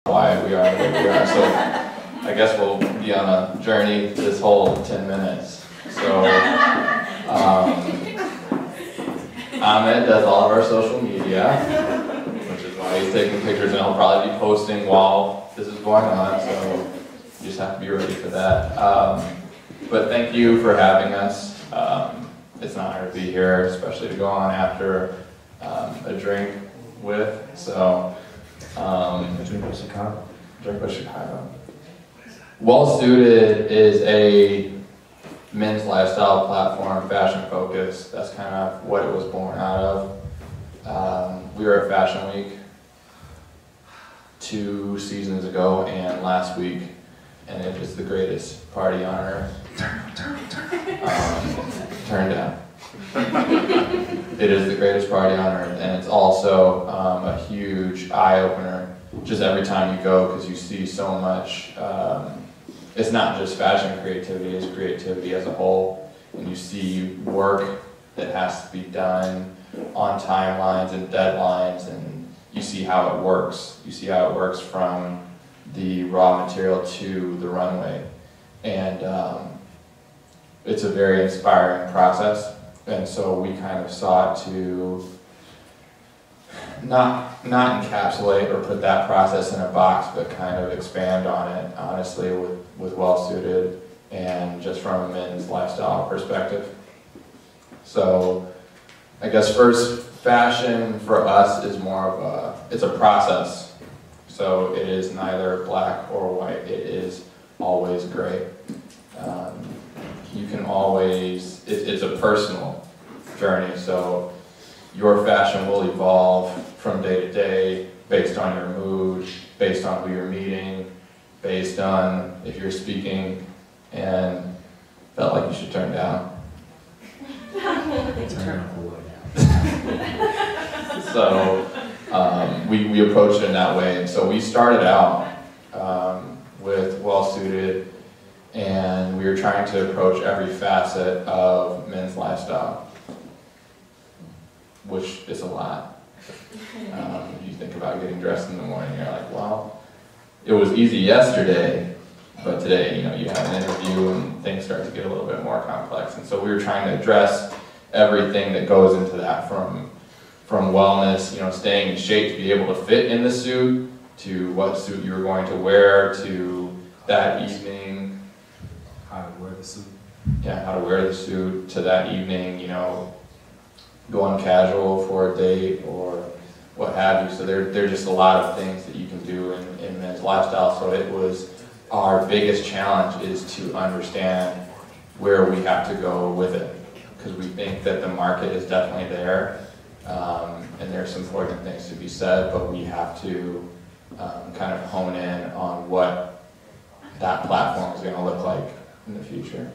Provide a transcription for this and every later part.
why we are where we are. So I guess we'll be on a journey this whole 10 minutes. So Ahmed does all of our social media, which is why he's taking pictures, and he'll probably be posting while this is going on, so you just have to be ready for that. But thank you for having us. It's an honor to be here, especially to go on after a drink with. So, a drink with Chicago. Drink with Chicago. Well Suited is a men's lifestyle platform, fashion focused. That's kind of what it was born out of. We were at Fashion Week 2 seasons ago and last week, and it is the greatest party on earth. Turn down. It is the greatest party on earth, and it's also a huge eye-opener just every time you go, because you see so much. It's not just fashion creativity, it's creativity as a whole, and you see work that has to be done on timelines and deadlines, and you see how it works. You see how it works from the raw material to the runway, and it's a very inspiring process. And so we kind of sought to not encapsulate or put that process in a box, but kind of expand on it, honestly, with Well Suited and just from a men's lifestyle perspective. So I guess first, fashion for us is more of it's a process. So it is neither black or white, it is always gray. You can always, it's a personal journey, so your fashion will evolve from day to day based on your mood, based on who you're meeting, based on if you're speaking, and felt like you should turn down. So we approached it in that way, and so we started out with Well Suited, and we were trying to approach every facet of men's lifestyle, which is a lot. You think about getting dressed in the morning, you're like, well, it was easy yesterday, but today, you have an interview and things start to get a little bit more complex. And so we were trying to address everything that goes into that, from wellness, staying in shape to be able to fit in the suit, to what suit you were going to wear, to that evening. How to wear the suit. Yeah, how to wear the suit, to that evening, going casual for a date or what have you. So there are just a lot of things that you can do in men's lifestyle. So it was our biggest challenge is to understand where we have to go with it, because we think that the market is definitely there, and there's some important things to be said, but we have to kind of hone in on what that platform is going to look like in the future.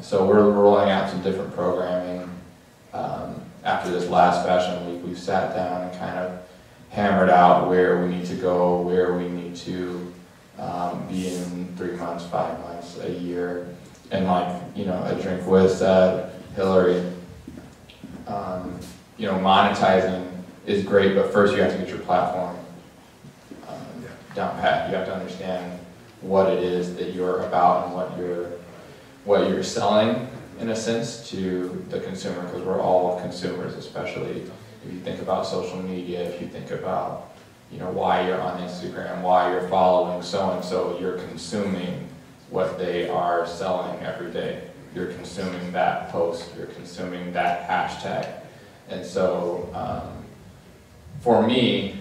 So we're rolling out some different programming. After this last fashion week, we've sat down and kind of hammered out where we need to go, where we need to be in 3 months, 5 months, a year. And like, a drink with said, Hillary, monetizing is great, but first you have to get your platform down pat. You have to understand what it is that you're about and what you're selling, in a sense, to the consumer, because we're all consumers, especially if you think about social media, if you think about why you're on Instagram, why you're following so-and-so, you're consuming what they are selling every day. You're consuming that post, you're consuming that hashtag. And so for me,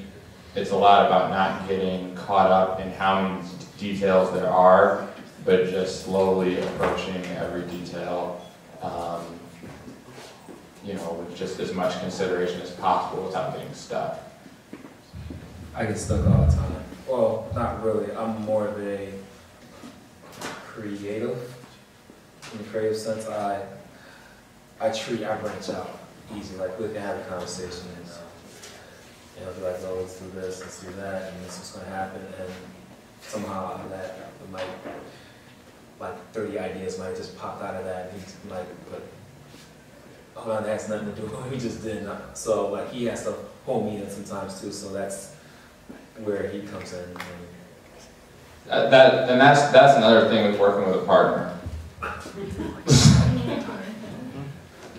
it's a lot about not getting caught up in how many details there are, but just slowly approaching every detail, with just as much consideration as possible without getting stuck. I get stuck all the time. Well, not really. I'm more of a creative. In the creative sense, I branch out easy. Like, we can have a conversation and be like, oh, let's do this, let's do that, and this is going to happen, and somehow out of that, like 30 ideas might just pop out of that, and he's like, but hold on, that has nothing to do with what we just did. So like, he has to pull me in sometimes too, so that's where he comes in. That's another thing with working with a partner.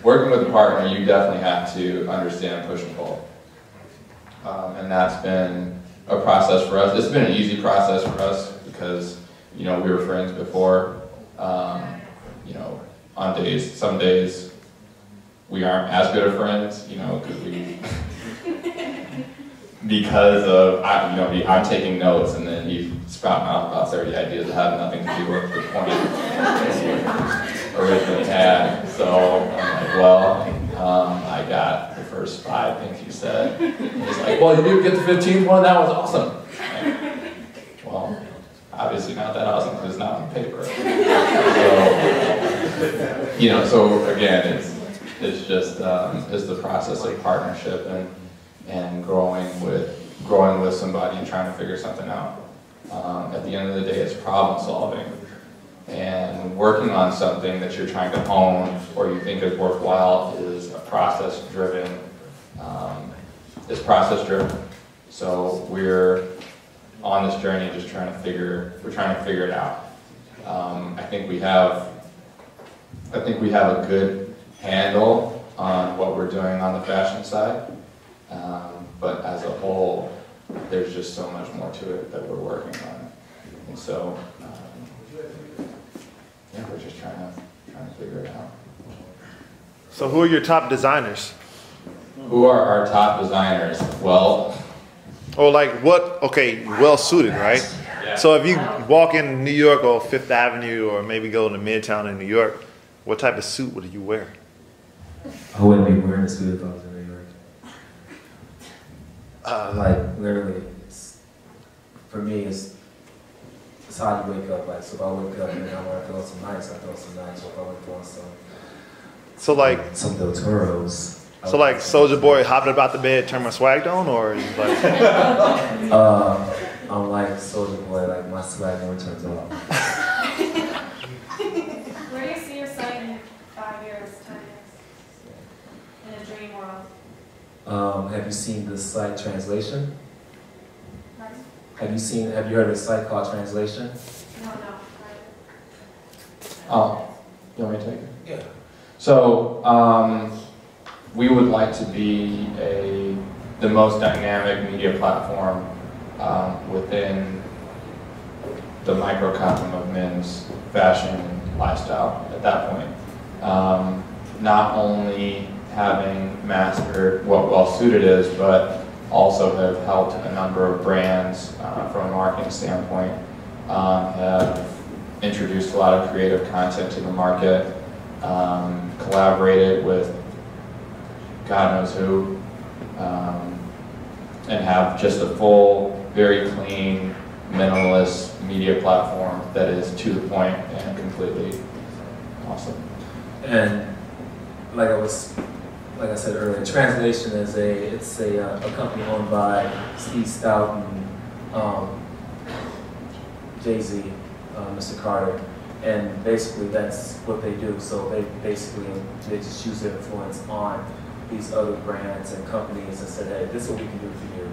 Working with a partner, you definitely have to understand push and pull. And that's been a process for us. It's been an easy process for us because, you know, we were friends before. You know, on some days, we aren't as good of friends, you know, because of, I'm taking notes and then he's spouting out about 30 ideas that have nothing to do with the point originally had. So I'm like, well, I got the first 5 things you said. He's like, well, you didn't get the 15th one? That was awesome. Like, well, obviously not that awesome because it's not on paper. So, you know, so again, it's just it's the process of partnership and growing with somebody and trying to figure something out. At the end of the day, it's problem solving and working on something that you're trying to hone or you think is worthwhile is a process driven. It's process driven. So we're on this journey just trying to figure it out. I think we have a good handle on what we're doing on the fashion side, but as a whole, there's just so much more to it that we're working on, and so yeah, we're just trying to figure it out. So, who are your top designers? Who are our top designers? Well, or like what? Okay, well suited, right? Yeah. So if you walk in New York or Fifth Avenue or maybe go to Midtown in New York, what type of suit would you wear? I wouldn't be wearing a suit if I was in New York. Like literally, for me, it's how you wake up. Like, so if I wake up and I want to throw some nights, I throw some nights. Or if I want to throw some Del Toros. So like Soulja Boy hopping about the bed, turn my swag on, or you like? I'm like Soulja Boy, like my swag never turns off. Where do you see yourself in 5 years, 10 years, in a dream world? Have you seen the site Translation? Pardon? Have you heard of a site called Translation? No. oh, you want me to take it? Yeah. So we would like to be the most dynamic media platform within the microcosm of men's fashion lifestyle at that point. Not only having mastered what well-suited is, but also have helped a number of brands from a marketing standpoint, have introduced a lot of creative content to the market, collaborated with God knows who, and have just a full, very clean, minimalist media platform that is to the point and completely awesome. And like I said earlier, Translation is a company owned by Steve Stout and Jay-Z, Mr. Carter, and basically that's what they do. So they just use their influence on these other brands and companies and said, hey, this is what we can do for you.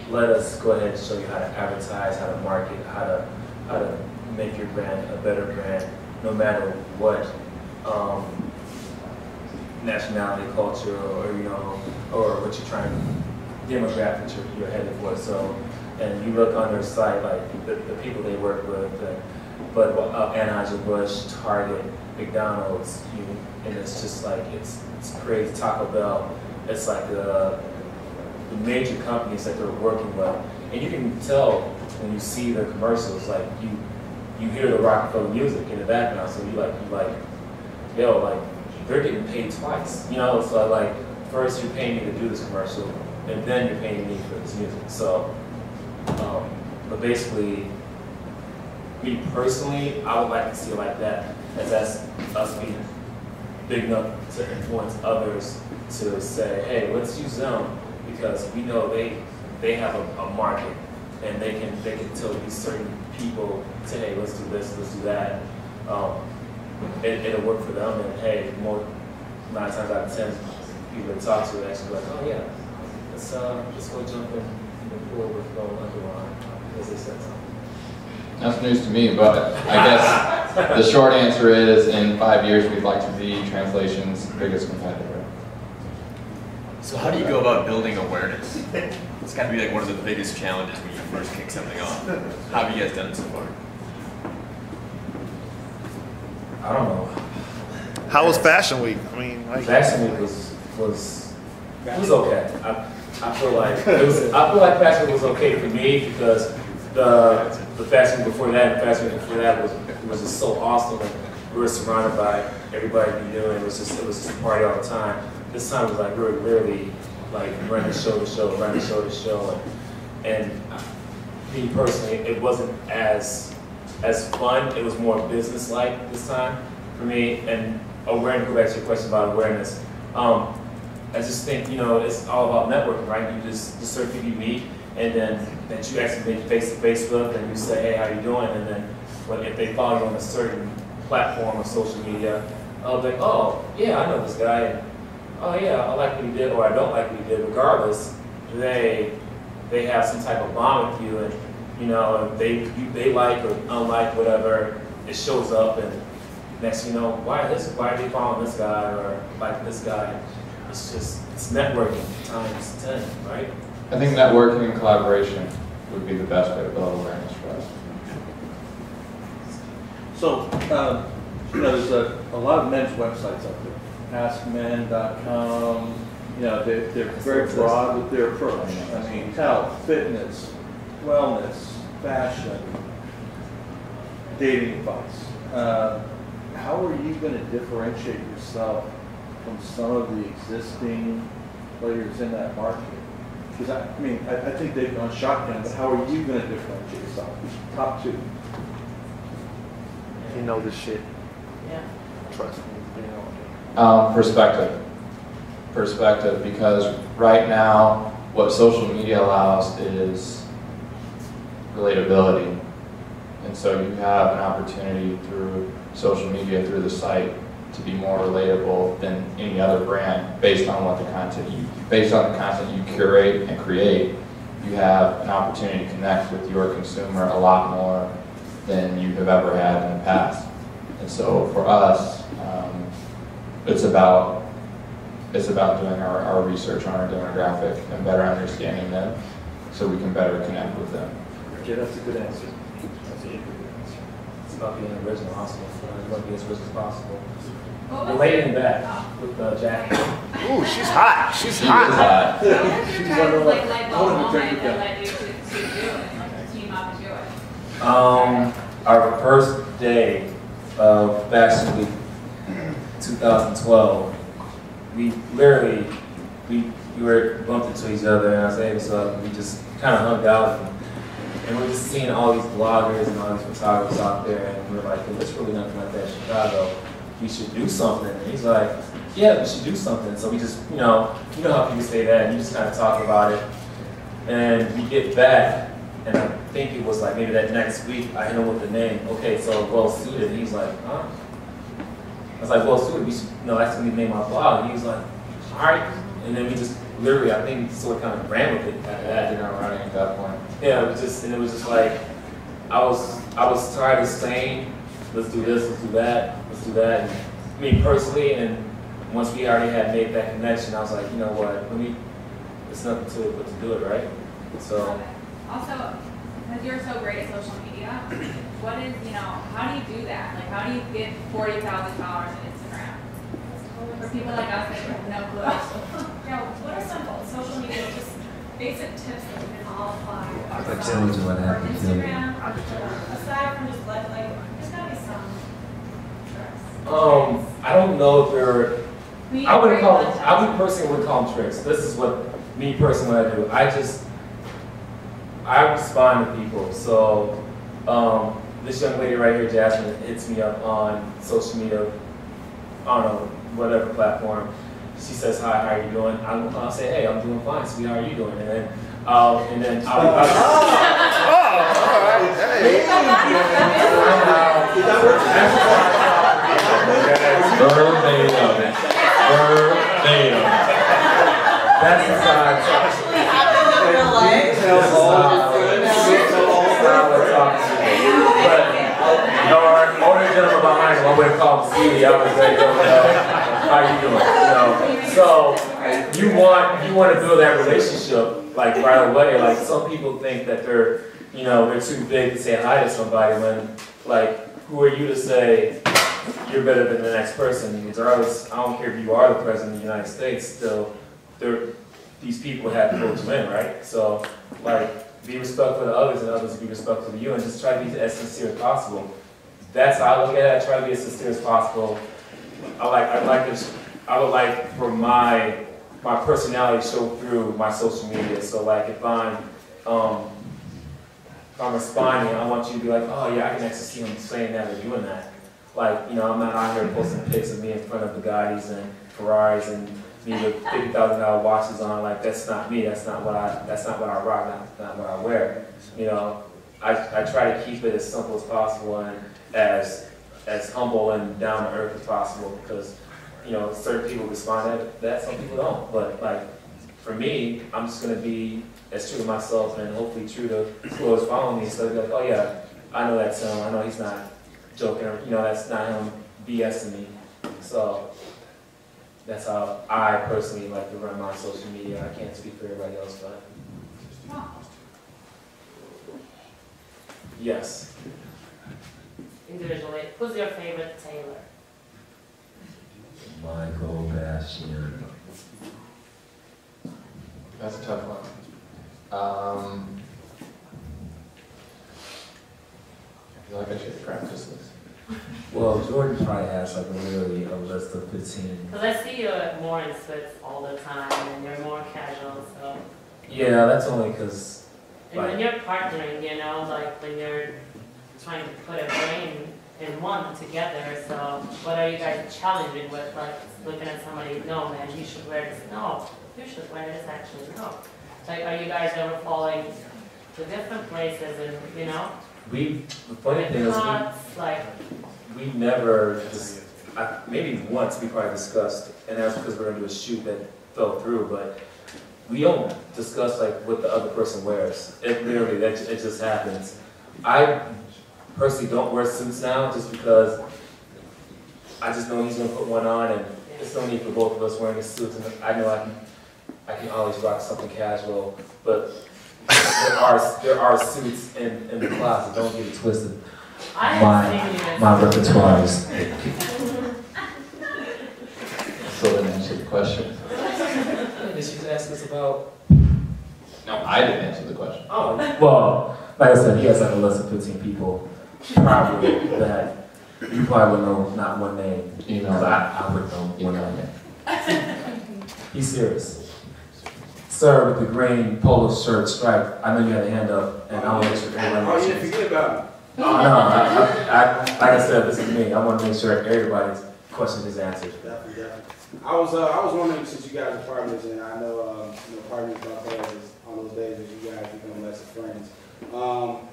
Let us go ahead and show you how to advertise, how to market, how to make your brand a better brand, no matter what nationality, culture, or what you're trying to demographic you're headed for. So, and you look on their site, like the people they work with, but Anheuser-Busch, Target, McDonald's, and it's just like it's crazy. Taco Bell, it's like the major companies that they're working with, and you can tell when you see the commercials, like you hear the Rockefeller music in the background, so you like, yo, like they're getting paid twice, So like first you're paying me to do this commercial, and then you're paying me for this music. So, but basically, me personally, I would like to see it like that, as that's us being big enough to influence others to say, hey, let's use them because we know they have a market and they can tell these certain people, say, hey, let's do this, let's do that. It'll work for them, and hey, 9 times out of 10, people that talk to it actually be like, oh yeah, let's go jump in cool with no underline, because they said something. That's news to me, but I guess the short answer is in 5 years we'd like to be translation's biggest competitor. So how do you go about building awareness? It's got to be like one of the biggest challenges when you first kick something off. How have you guys done it so far? I don't know. How was Fashion Week? I mean, like, Fashion Week was okay. I feel like Fashion Week was okay for me because the Fashion Week before that and Fashion Week before that was just so awesome. Like, we were surrounded by everybody we knew, and it was just a party all the time. This time was like we were literally like running show to show, running show to show, and me personally, it wasn't as fun. It was more business-like this time for me. And awareness, go back to your question about awareness. I just think, it's all about networking, right? You just the certain people you meet, and then that you actually make face-to-face with, and you say, hey, how you doing? And then if they follow you on a certain platform or social media, I'll be like, oh, yeah, I know this guy, and oh yeah, I like what he did, or I don't like what he did. Regardless, they have some type of bond with you, and they like or unlike whatever, it shows up, and next thing you know, why are they following this guy or like this guy? It's networking times 10, right? I think networking and collaboration would be the best way to build awareness for us. So, there's a lot of men's websites out there. AskMen.com, they're very broad with their approach. I mean, health, fitness, wellness, fashion, dating advice. How are you going to differentiate yourself from some of the existing players in that market? Because I think they've gone shotgun, but how are you going to differentiate yourself? Top two. you know this shit. Yeah. Trust me. Perspective, because right now what social media allows is relatability. And so you have an opportunity through social media, through the site, to be more relatable than any other brand based on the content you curate and create. You have an opportunity to connect with your consumer a lot more than you have ever had in the past. And so for us, it's about doing our research on our demographic and better understanding them so we can better connect with them. Okay, that's a good answer. It's about being original also. You want to be as rich as possible. What The was lady your- in the back with the jacket. Ooh, she's hot. She's She hot. is hot. What was She's your guys' wondering like what- light I bulb wanted to drink moment with that that. led you to do it, like to team up and do it? Our first day of Fashion Week 2012, we were bumped into each other, and I said, hey, what's up? We just kind of hung out, and we're just seeing all these bloggers and all these photographers out there, and we're like, well, there's really nothing like that in Chicago. We should do something. And he's like, yeah, we should do something. So we just, you know how people say that, and you just kind of talk about it. And we get back, and I think it was like maybe that next week, I hit him with the name. Okay, so Well Suited. And he's like, huh? I was like, Well Suited, we should, that's when we name our blog. And he was like, all right. And then we just literally, I think we sort of kind of ran with it after that. You're not running at that point. Yeah, it was just like, I was tired of saying, let's do this, let's do that, let's do that. And me personally, and once we already had made that connection, I was like, you know what, it's nothing to it but to do it, right? So. Also, because you're so great at social media, what is, how do you do that? Like, how do you get 40,000 followers on Instagram? For people like us that have no clue. What are some social media, just basic tips that we can all apply? Opportunity to what For happened to Instagram, aside from just there's gotta be some tricks. I don't know if there. We I agree on that. personally wouldn't call them tricks. This is what me personally what I do. I respond to people. So this young lady right here, Jasmine, hits me up on social media, I don't know, whatever platform. She says, hi, how are you doing? I'll say, hey, I'm doing fine, sweetie, how are you doing? And then I'll Verbatim. That's the side. Actually happened in real life. I went and called the city. I was like, how you doing? You know, so you want to build that relationship like right away. Like some people think that they're too big to say hi to somebody when like who are you to say you're better than the next person? Regardless, I don't care if you are the president of the United States. Still, these people have to vote to win, right? So like be respectful to others and others be respectful to you, and just try to be as sincere as possible. That's how I look at it. I try to be as sincere as possible. I would like for my personality to show through my social media. So like if I'm responding, I want you to be like, oh yeah, I can actually see him saying that or doing that. Like, I'm not out here posting pics of me in front of Bugattis and Ferraris and me with $50,000 watches on. Like that's not me. That's not what I rock. Not what I wear. I try to keep it as simple as possible and as humble and down to earth as possible because certain people respond to that, some people don't. But like for me, I'm just gonna be as true to myself and hopefully true to whoever's following me. So they're like, oh yeah, I know that's him. I know he's not joking. That's not him BSing me. So that's how I personally like to run my social media. I can't speak for everybody else, but yes. Individually, who's your favorite tailor? Michael Bastian. That's a tough one. I feel like I should practice this. Well, Jordan probably has like a list of 15. Because I see you more in suits all the time, and you're more casual, so. Yeah, that's only because. And when you're partnering, like when you're trying to put a brain in one together, so what are you guys challenging with? Like looking at somebody, no man, you should wear this. No, you should wear this. Actually, no. Like, are you guys ever falling to different places and the funny thing is we never just maybe once we probably discussed, and that's because we're gonna do a shoot that fell through, but we don't discuss like what the other person wears. It literally it just happens. I personally don't wear suits now just because I just know he's gonna put one on and there's no need for both of us wearing the suits, and I know I can always rock something casual, but there are suits in the closet. Don't get it twisted. My repertoire is. So then answer the question. Did she ask us about? No, I didn't answer the question. Oh, well, like I said, he has like a list of 15 people, probably that you probably would know not one name. I would know one name. He's serious. Sir, with the green polo shirt stripe, I know you had a hand up, and I want to make sure everybody knows. Oh, yeah, forget about it. Oh, no, like I said, this is me. I want to make sure everybody's question is answered. Definitely. I was wondering, since you guys are partners, and I know, partners about that is on those days that you guys become less of friends.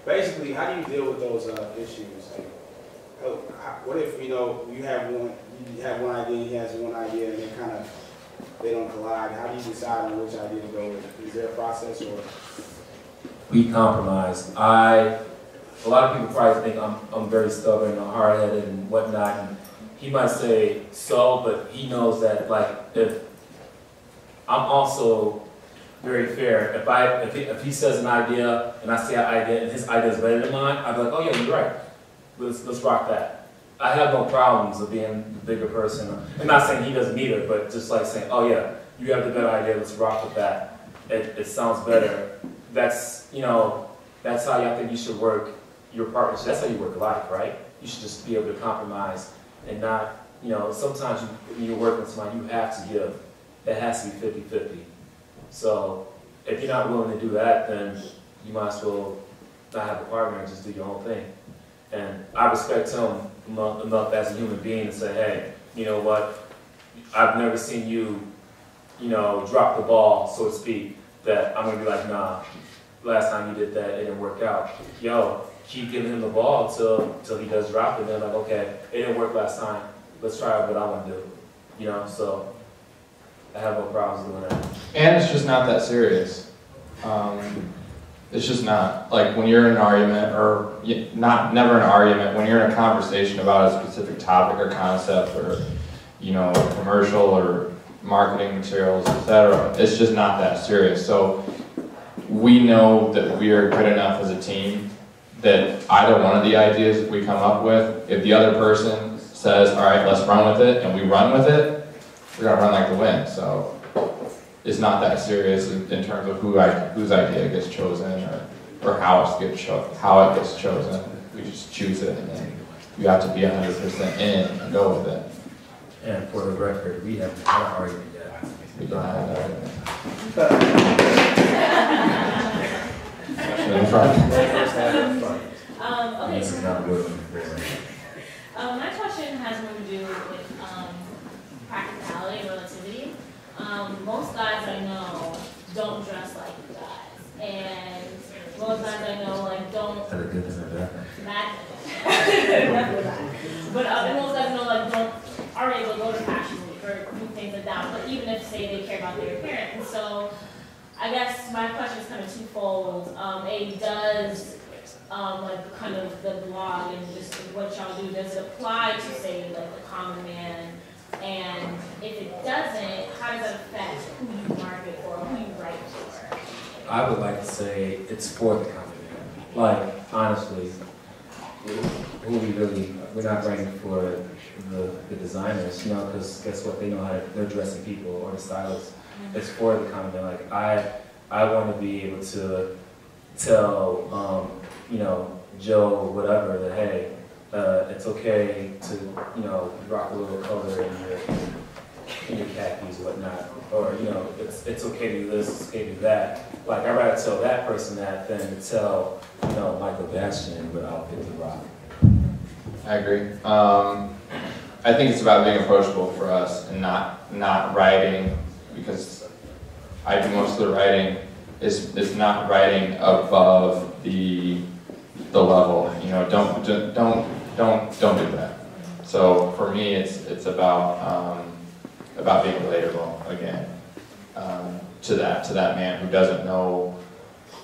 Basically, how do you deal with those issues? Like, what if you have one idea, and he has one idea, and they don't collide? How do you decide on which idea to go with? Is there a process or? We compromise. A lot of people probably think I'm very stubborn and hard-headed and whatnot. And he might say so, but he knows that if I'm also very fair. If he says an idea and I say an idea and his idea is better than mine, I'd be like, oh yeah, you're right. Let's rock that. I have no problems of being the bigger person. I'm not saying he doesn't either, but just like saying, oh yeah, you have the better idea, let's rock with that. It sounds better. That's how I think you should work your partnership. That's how you work life, right? You should just be able to compromise and not, sometimes when you're working with somebody, you have to give. It has to be 50-50. So if you're not willing to do that, then you might as well not have a partner and just do your own thing. And I respect him enough as a human being to say, hey, you know what? I've never seen you, drop the ball, so to speak, that I'm gonna be like, nah, last time you did that, it didn't work out. Yo, keep giving him the ball till he does drop it. Then like, okay, it didn't work last time. Let's try what I want to do. So I have no problems doing that. And it's just not that serious. It's just not, like, when you're in an argument, or never an argument, when you're in a conversation about a specific topic or concept, or, you know, commercial or marketing materials, etc., it's just not that serious. So we know that we are good enough as a team that either one of the ideas that we come up with, if the other person says, all right, let's run with it, and we run with it, we're gonna run like the wind. So it's not that serious in terms of whose idea gets chosen, or how it gets chosen. We just choose it, and then you have to be 100% in and go with it. And for the record, we haven't had an argument yet. We don't have that argument. In front. Okay, This is not good. my question has more to do with practicality and relativity. Most guys I know don't dress like you guys, and most guys I know like don't. Had a good thing like But most guys I know like aren't able to go to fashion week or do things like that. But even if say they care about their appearance, and so I guess my question is kind of twofold. Does like kind of the blog and just what y'all do, does it apply to say like the common man? And if it doesn't, how does that affect who you market for, who you write for? I would like to say it's for the common man. Like, honestly, we're not writing for the designers, you know, because guess what, they know how they're dressing people, or the stylists. It's for the common man. Like, I want to be able to tell, you know, Joe, whatever, that hey, it's okay to, you know, rock a little color in your khakis or whatnot, or, you know, it's okay to do this, it's okay to do that. Like, I'd rather tell that person that than to tell, you know, Michael Bastian what outfit to rock. I agree. I think it's about being approachable for us and not writing, because I do most of the writing. It's not writing above the level. You know, don't do that. So for me, it's about being relatable again, to that man who doesn't know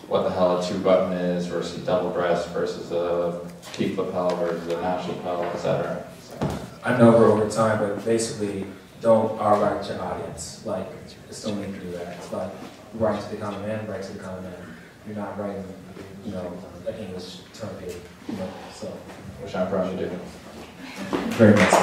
what the hell a 2-button is versus double breast versus a peak lapel versus a notch lapel, etc. So. I know we're over time, but basically, don't write your audience. Like, just don't need to do that. It's like, write to the common man, write to the common man. You're not writing, you know, an English term page, you know, so. Which I'm proud to do. Very much so.